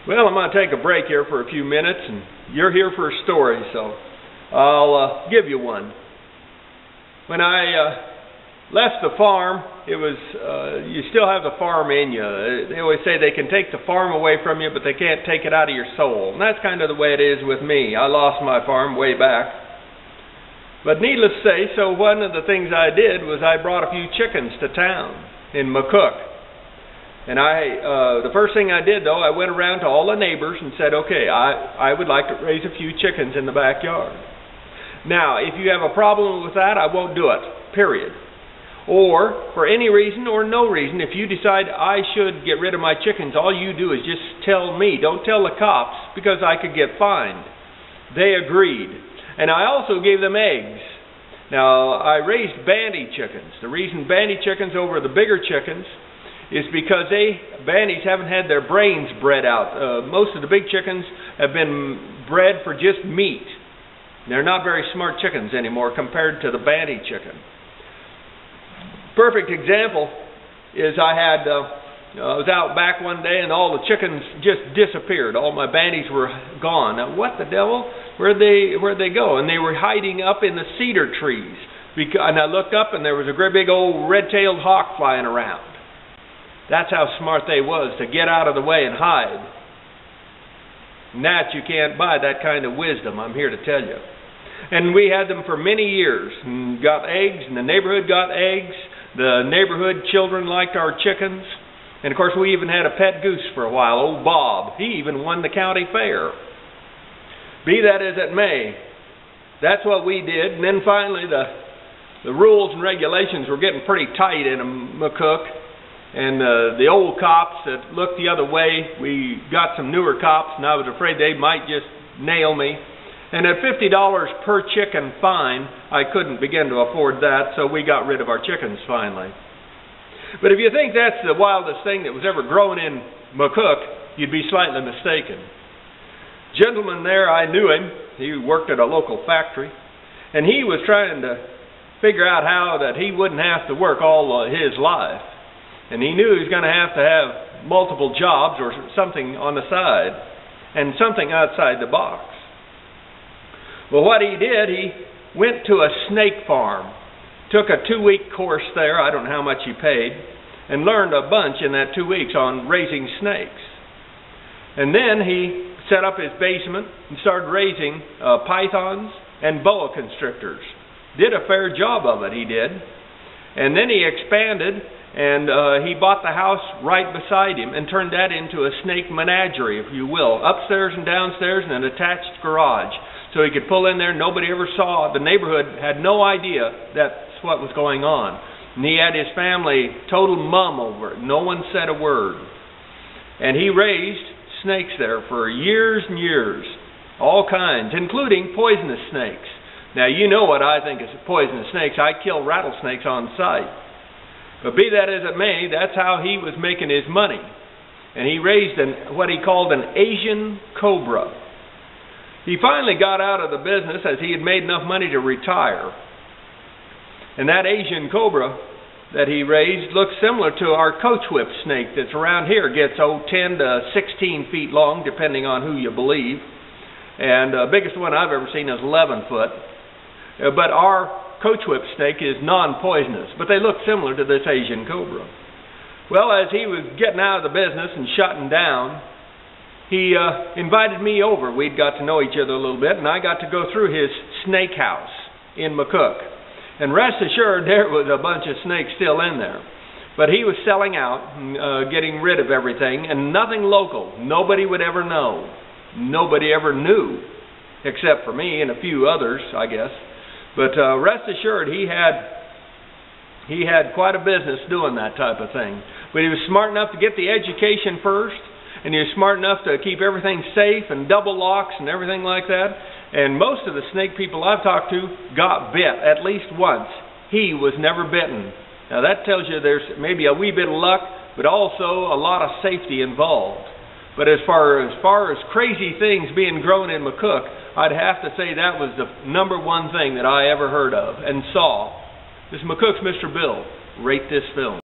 Well, I'm going to take a break here for a few minutes, and you're here for a story, so I'll give you one. When I left the farm, it was you still have the farm in you. They always say they can take the farm away from you, but they can't take it out of your soul. And that's kind of the way it is with me. I lost my farm way back. But needless to say, so one of the things I did was I brought a few chickens to town in McCook. And the first thing I did, though, I went around to all the neighbors and said, okay, I would like to raise a few chickens in the backyard. Now, if you have a problem with that, I won't do it, period. Or, for any reason or no reason, if you decide I should get rid of my chickens, all you do is just tell me. Don't tell the cops, because I could get fined. They agreed. And I also gave them eggs. Now, I raised banty chickens. The reason banty chickens over the bigger chickens is because banties haven't had their brains bred out. Most of the big chickens have been bred for just meat. They're not very smart chickens anymore compared to the banty chicken. Perfect example is I was out back one day and all the chickens just disappeared. All my banties were gone. Now, what the devil? Where'd they go? And they were hiding up in the cedar trees. And I looked up and there was a great big old red-tailed hawk flying around. That's how smart they was, to get out of the way and hide. And that you can't buy, that kind of wisdom, I'm here to tell you. And we had them for many years, and got eggs, and the neighborhood got eggs. The neighborhood children liked our chickens. And of course we even had a pet goose for a while, old Bob. He even won the county fair. Be that as it may, that's what we did. And then finally the rules and regulations were getting pretty tight in McCook. And the old cops that looked the other way, we got some newer cops, and I was afraid they might just nail me. And at $50 per chicken fine, I couldn't begin to afford that, so we got rid of our chickens finally. But if you think that's the wildest thing that was ever grown in McCook, you'd be slightly mistaken. Gentleman there, I knew him. He worked at a local factory, and he was trying to figure out how that he wouldn't have to work all his life. And he knew he was going to have multiple jobs or something on the side, and something outside the box. Well, what he did, he went to a snake farm, took a 2-week course there, I don't know how much he paid, and learned a bunch in that 2 weeks on raising snakes. And then he set up his basement and started raising pythons and boa constrictors. Did a fair job of it, he did. And then he expanded, and he bought the house right beside him and turned that into a snake menagerie, if you will, upstairs and downstairs and an attached garage. So he could pull in there, nobody ever saw. The neighborhood had no idea that's what was going on. And he had his family total mum over it. No one said a word. And he raised snakes there for years and years, all kinds, including poisonous snakes. Now, you know what I think is poisonous snakes. I kill rattlesnakes on sight. But be that as it may, that's how he was making his money. And he raised what he called an Asian cobra. He finally got out of the business as he had made enough money to retire. And that Asian cobra that he raised looks similar to our coach whip snake that's around here. Gets 10 to 16 feet long, depending on who you believe. And the biggest one I've ever seen is 11 foot. But our coach whip snake is non-poisonous, but they look similar to this Asian cobra. Well, as he was getting out of the business and shutting down, he invited me over. We'd got to know each other a little bit, and I got to go through his snake house in McCook. And rest assured, there was a bunch of snakes still in there. But he was selling out, getting rid of everything, and nothing local. Nobody would ever know. Nobody ever knew, except for me and a few others, I guess. But rest assured, he had quite a business doing that type of thing. But he was smart enough to get the education first, and he was smart enough to keep everything safe and double locks and everything like that. And most of the snake people I've talked to got bit at least once. He was never bitten. Now that tells you there's maybe a wee bit of luck, but also a lot of safety involved. But as far as crazy things being grown in McCook, I'd have to say that was the number one thing that I ever heard of and saw. This is McCook's Mr. Bill. Rate this film.